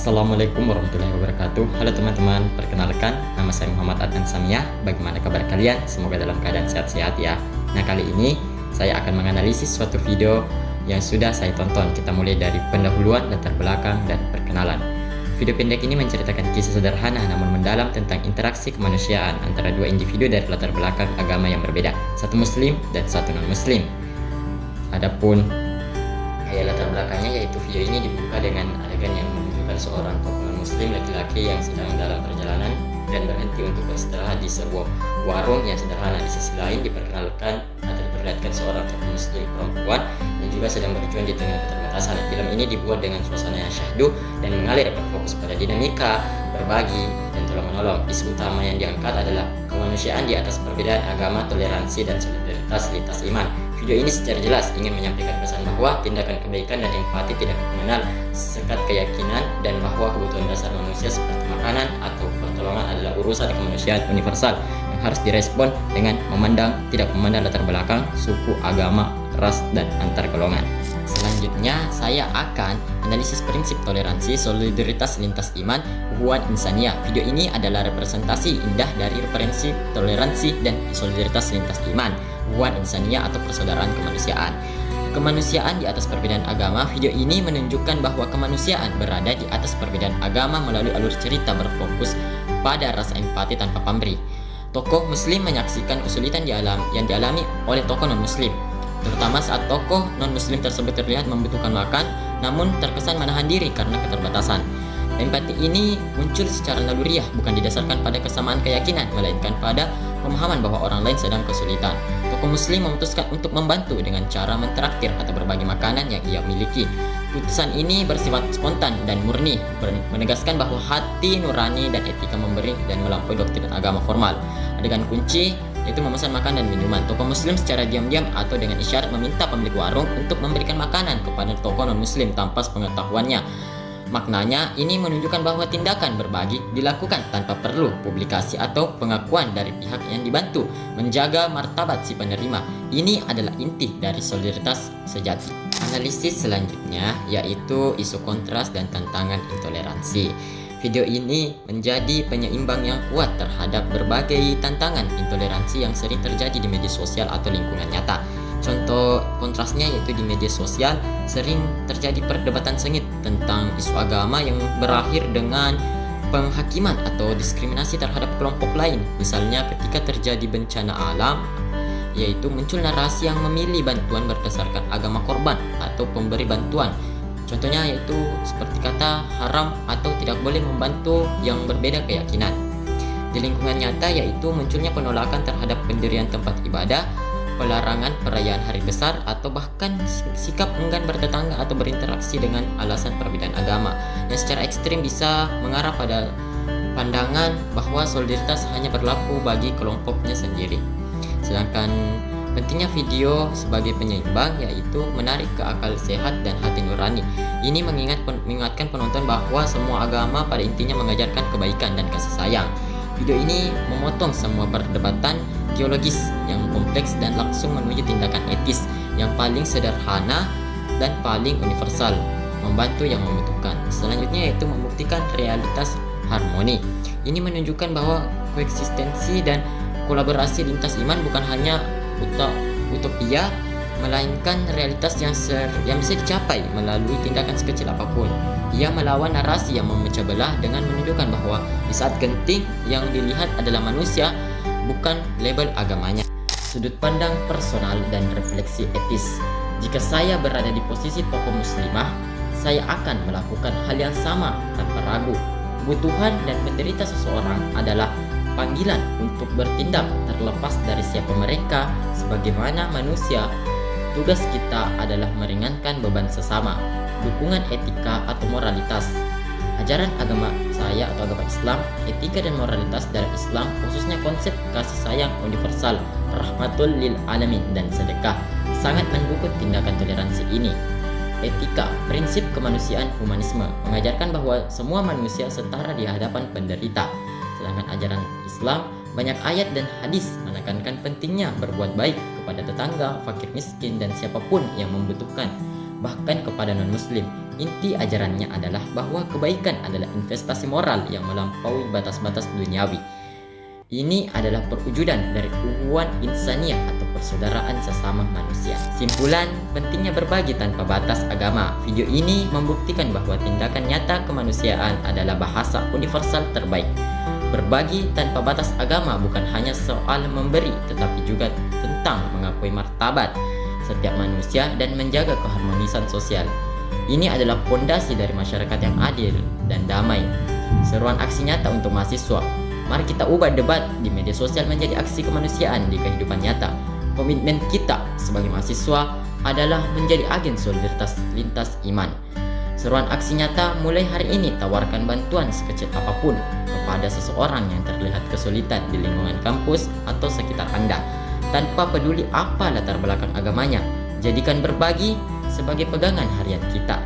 Assalamualaikum warahmatullahi wabarakatuh. Halo teman-teman, perkenalkan nama saya Muhammad Adnan Samia. Bagaimana kabar kalian? Semoga dalam keadaan sehat-sehat ya. Nah, kali ini saya akan menganalisis suatu video yang sudah saya tonton. Kita mulai dari pendahuluan, latar belakang, dan perkenalan. Video pendek ini menceritakan kisah sederhana namun mendalam tentang interaksi kemanusiaan antara dua individu dari latar belakang agama yang berbeda, satu muslim dan satu non-muslim. Adapun latar belakangnya, yaitu video ini dibuka dengan adegan yang menunjukkan seorang tokoh muslim laki-laki yang sedang dalam perjalanan dan berhenti untuk beristirahat di sebuah warung yang sederhana. Di sisi lain diperkenalkan atau diperlihatkan seorang tokoh muslim perempuan yang juga sedang berjuang di tengah keterbatasan. Film ini dibuat dengan suasana yang syahdu dan mengalir berfokus pada dinamika, berbagi, dan tolong-menolong. Isu utama yang diangkat adalah kemanusiaan di atas perbedaan agama, toleransi, dan solidaritas lintas iman. Video ini secara jelas ingin menyampaikan pesan bahwa tindakan kebaikan dan empati tidak mengenal sekat keyakinan dan bahwa kebutuhan dasar manusia seperti makanan atau pertolongan adalah urusan kemanusiaan universal yang harus direspon dengan tidak memandang latar belakang, suku, agama, ras, dan antar golongan. Selanjutnya, saya akan analisis prinsip toleransi, solidaritas lintas iman, ukhuwah insaniyah. Video ini adalah representasi indah dari prinsip toleransi dan solidaritas lintas iman, ukhuwah insaniyah atau persaudaraan kemanusiaan. Kemanusiaan di atas perbedaan agama. Video ini menunjukkan bahwa kemanusiaan berada di atas perbedaan agama melalui alur cerita berfokus pada rasa empati tanpa pamrih. Tokoh muslim menyaksikan kesulitan yang dialami oleh tokoh non-muslim, terutama saat tokoh non-muslim tersebut terlihat membutuhkan makan namun terkesan menahan diri karena keterbatasan. Empati ini muncul secara naluriah, bukan didasarkan pada kesamaan keyakinan, melainkan pada pemahaman bahwa orang lain sedang kesulitan. Tokoh muslim memutuskan untuk membantu dengan cara mentraktir atau berbagi makanan yang ia miliki. Putusan ini bersifat spontan dan murni, menegaskan bahwa hati nurani dan etika memberi dan melampaui doktrin agama formal. Adegan kunci yaitu memesan makan dan minuman. Tokoh muslim secara diam-diam atau dengan isyarat meminta pemilik warung untuk memberikan makanan kepada tokoh non-muslim tanpa sepengetahuannya. Maknanya ini menunjukkan bahwa tindakan berbagi dilakukan tanpa perlu publikasi atau pengakuan dari pihak yang dibantu, menjaga martabat si penerima. Ini adalah inti dari solidaritas sejati. Analisis selanjutnya yaitu isu kontras dan tantangan intoleransi. Video ini menjadi penyeimbang yang kuat terhadap berbagai tantangan intoleransi yang sering terjadi di media sosial atau lingkungan nyata. Contoh kontrasnya yaitu di media sosial sering terjadi perdebatan sengit tentang isu agama yang berakhir dengan penghakiman atau diskriminasi terhadap kelompok lain. Misalnya ketika terjadi bencana alam, yaitu muncul narasi yang memilih bantuan berdasarkan agama korban atau pemberi bantuan. Contohnya yaitu seperti kata haram atau tidak boleh membantu yang berbeda keyakinan. Di lingkungan nyata yaitu munculnya penolakan terhadap pendirian tempat ibadah, pelarangan perayaan hari besar, atau bahkan sikap enggan bertetangga atau berinteraksi dengan alasan perbedaan agama, yang secara ekstrim bisa mengarah pada pandangan bahwa solidaritas hanya berlaku bagi kelompoknya sendiri. Sedangkan pentingnya video sebagai penyeimbang yaitu menarik ke akal sehat dan hati nurani. Ini mengingatkan penonton bahwa semua agama pada intinya mengajarkan kebaikan dan kasih sayang. Video ini memotong semua perdebatan teologis yang kompleks dan langsung menuju tindakan etis yang paling sederhana dan paling universal, membantu yang membutuhkan. Selanjutnya yaitu membuktikan realitas harmoni. Ini menunjukkan bahwa koeksistensi dan kolaborasi lintas iman bukan hanya utopia, melainkan realitas yang bisa dicapai melalui tindakan sekecil apapun. Ia melawan narasi yang memecah belah dengan menunjukkan bahwa di saat genting yang dilihat adalah manusia, bukan label agamanya. Sudut pandang personal dan refleksi etis. Jika saya berada di posisi tokoh muslimah, saya akan melakukan hal yang sama tanpa ragu. Kebutuhan dan penderita seseorang adalah panggilan untuk bertindak terlepas dari siapa mereka. Sebagaimana manusia, tugas kita adalah meringankan beban sesama. Dukungan etika atau moralitas. Ajaran agama saya atau agama Islam, etika dan moralitas dalam Islam, khususnya konsep kasih sayang universal, rahmatul lil alamin, dan sedekah, sangat mendukung tindakan toleransi ini. Etika, prinsip kemanusiaan humanisme, mengajarkan bahwa semua manusia setara di hadapan penderita. Sedangkan ajaran Islam, banyak ayat dan hadis menekankan pentingnya berbuat baik kepada tetangga, fakir miskin, dan siapapun yang membutuhkan. bahkan kepada non-muslim. Inti ajarannya adalah bahwa kebaikan adalah investasi moral yang melampaui batas-batas duniawi. Ini adalah perwujudan dari ukhuwah insaniyah atau persaudaraan sesama manusia. Simpulan, pentingnya berbagi tanpa batas agama. Video ini membuktikan bahwa tindakan nyata kemanusiaan adalah bahasa universal terbaik. Berbagi tanpa batas agama bukan hanya soal memberi, tetapi juga tentang mengakui martabat setiap manusia dan menjaga keharmonisan sosial. Ini adalah fondasi dari masyarakat yang adil dan damai. Seruan aksi nyata untuk mahasiswa. Mari kita ubah debat di media sosial menjadi aksi kemanusiaan di kehidupan nyata. Komitmen kita sebagai mahasiswa adalah menjadi agen solidaritas lintas iman. Seruan aksi nyata, mulai hari ini tawarkan bantuan sekecil apapun kepada seseorang yang terlihat kesulitan di lingkungan kampus atau sekitar Anda, tanpa peduli apa latar belakang agamanya. Jadikan berbagi sebagai pegangan harian kita.